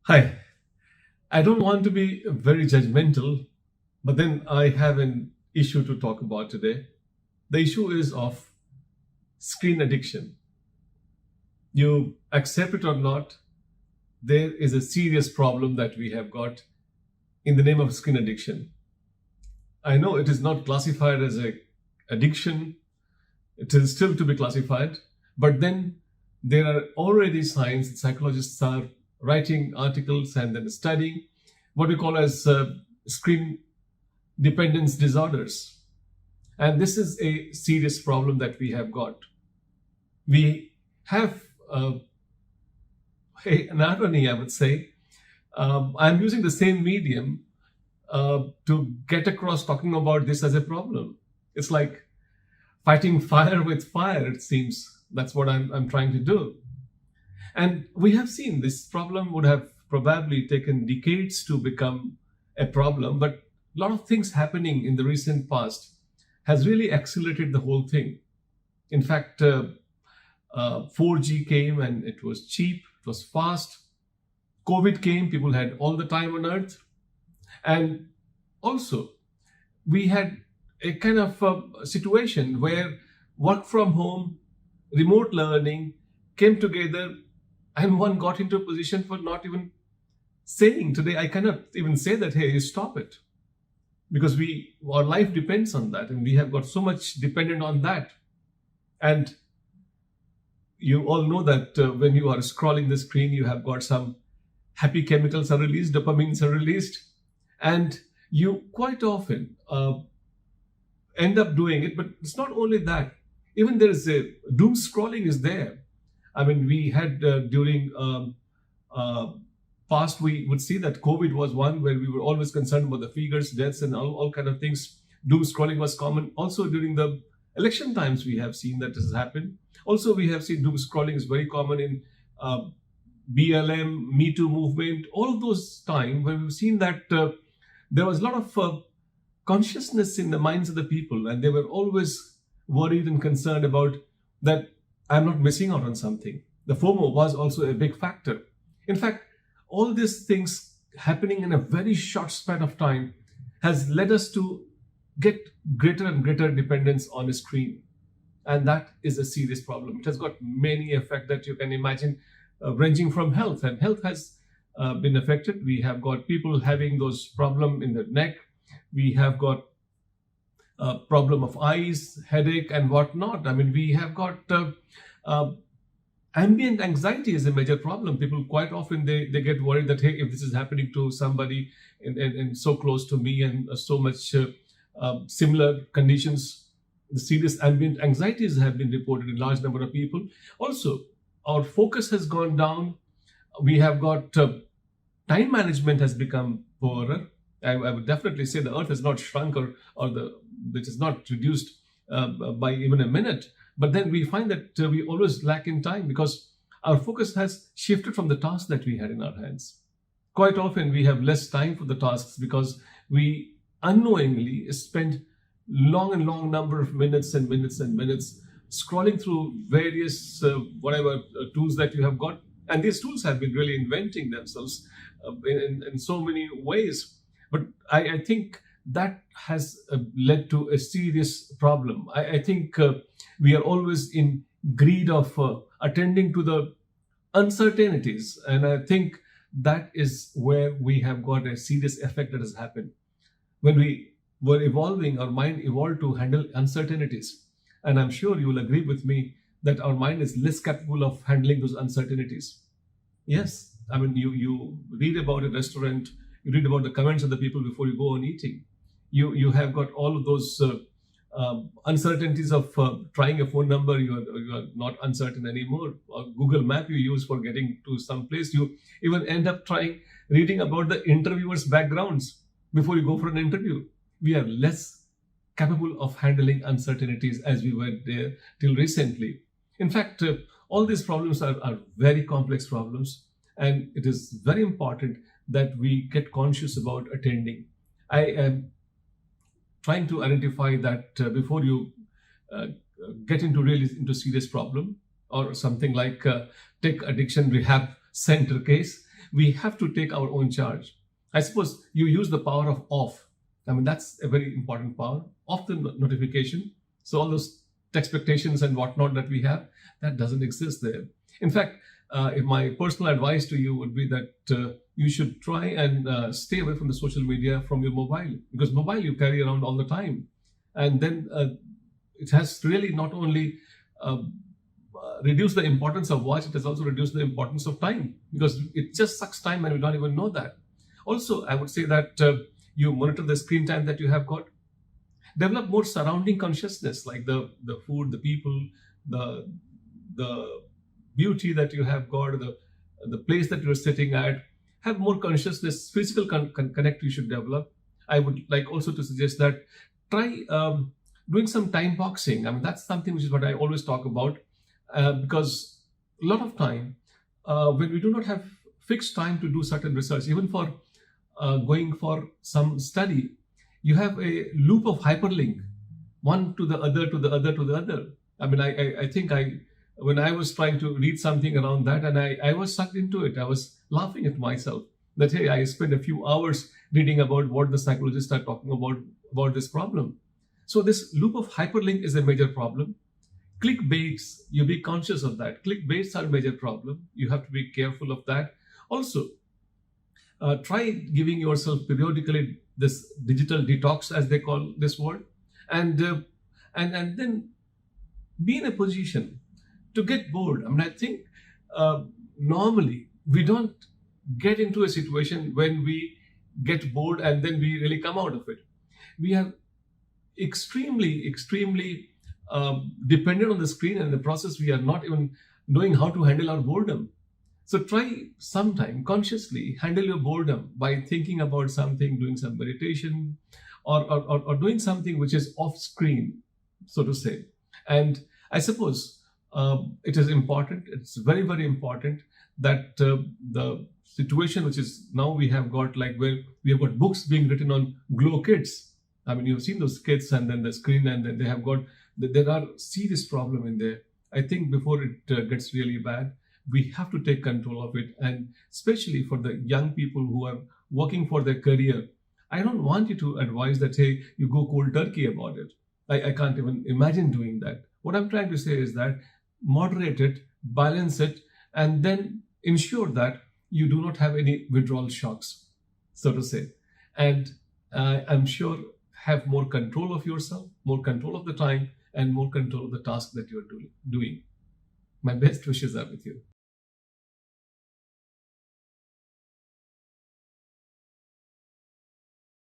Hi, I don't want to be very judgmental, but then I have an issue to talk about today. The issue is of screen addiction. You accept it or not, there is a serious problem that we have got in the name of screen addiction. I know it is not classified as a addiction, it is still to be classified, but then there are already signs, psychologists are writing articles and then studying what we call as screen dependence disorders. And this is a serious problem that we have got. We have an irony, I would say. I'm using the same medium to get across talking about this as a problem. It's like fighting fire with fire, it seems. That's what I'm trying to do. And we have seen this problem would have probably taken decades to become a problem, but a lot of things happening in the recent past has really accelerated the whole thing. In fact, 4G came and it was cheap, it was fast. COVID came, people had all the time on earth. And also, we had a kind of situation where work from home, remote learning came together, and one got into a position for not even saying today, I cannot even say that, hey, stop it. Because our life depends on that, and we have got so much dependent on that. And you all know that when you are scrolling the screen, you have got some happy chemicals are released, dopamines are released, and you quite often end up doing it. But it's not only that. Even there is a doom scrolling is there. I mean, we had during past, we would see that COVID was one where we were always concerned about the figures, deaths, and all kind of things. Doom scrolling was common. Also during the election times, we have seen that this has happened. Also, we have seen doom scrolling is very common in BLM, Me Too movement. All of those times when we've seen that there was a lot of consciousness in the minds of the people, and they were always worried and concerned about that I'm not missing out on something. The FOMO was also a big factor. In fact, all these things happening in a very short span of time has led us to get greater and greater dependence on a screen. And that is a serious problem. It has got many effects that you can imagine, ranging from health. And health has been affected. We have got people having those problems in the neck. We have got problem of eyes, headache, and whatnot. I mean, we have got ambient anxiety is a major problem. People quite often they get worried that, hey, if this is happening to somebody and so close to me and so much similar conditions, the serious ambient anxieties have been reported in large number of people. Also, our focus has gone down. We have got time management has become poorer. I would definitely say the earth has not shrunk or it is not reduced by even a minute. But then we find that we always lack in time because our focus has shifted from the tasks that we had in our hands. Quite often we have less time for the tasks because we unknowingly spend long number of minutes and minutes and minutes scrolling through various whatever tools that you have got. And these tools have been really inventing themselves in so many ways. But I think that has led to a serious problem. I think we are always in greed of attending to the uncertainties. And I think that is where we have got a serious effect that has happened. When we were evolving, our mind evolved to handle uncertainties. And I'm sure you will agree with me that our mind is less capable of handling those uncertainties. Yes, I mean, you read about a restaurant, you read about the comments of the people before you go on eating. You have got all of those uncertainties of trying a phone number. You are not uncertain anymore. Or Google Map you use for getting to some place. You even end up reading about the interviewers' backgrounds before you go for an interview. We are less capable of handling uncertainties as we were there till recently. In fact, all these problems are very complex problems, and it is very important that we get conscious about attending. I am trying to identify that before you uh, get into really into serious problem or something like take addiction rehab center case. we have to take our own charge. I suppose you use the power of off. I mean, that's a very important power. Off the notification. So all those expectations and whatnot that we have, that doesn't exist there. In fact, if my personal advice to you would be that you should try and stay away from the social media from your mobile, because mobile you carry around all the time. And then it has really not only reduced the importance of watch, it has also reduced the importance of time, because it just sucks time and we don't even know that. Also, I would say that you monitor the screen time that you have got. Develop more surrounding consciousness, like the food, the people, the beauty that you have got, the place that you're sitting at. Have more consciousness, physical connect you should develop. I would like also to suggest that try doing some time boxing. I mean, that's something which is what I always talk about, because a lot of time when we do not have fixed time to do certain research, even for going for some study, you have a loop of hyperlink, one to the other, to the other, to the other. I mean, I think when I was trying to read something around that, and I was sucked into it, I was laughing at myself that, hey, I spent a few hours reading about what the psychologists are talking about this problem. So this loop of hyperlink is a major problem. Clickbaits, you be conscious of that. Clickbaits are a major problem. You have to be careful of that. Also, try giving yourself periodically this digital detox, as they call this word, and then be in a position to get bored. I mean, I think normally we don't get into a situation when we get bored and then we really come out of it. We are extremely dependent on the screen, and in the process we are not even knowing how to handle our boredom. So try sometime consciously handle your boredom by thinking about something, doing some meditation, or doing something which is off screen, so to say. And I suppose it is important, it's very, very important that the situation which is now we have got, like where we have got books being written on Glow Kids. I mean, you've seen those kids and then the screen, and then they have got, there are serious problem in there. I think before it gets really bad, we have to take control of it. And especially for the young people who are working for their career, I don't want you to advise that, hey, you go cold turkey about it. I can't even imagine doing that. What I'm trying to say is that moderate it, balance it, and then ensure that you do not have any withdrawal shocks, so to say. And I'm sure have more control of yourself, more control of the time, and more control of the task that you're doing. My best wishes are with you.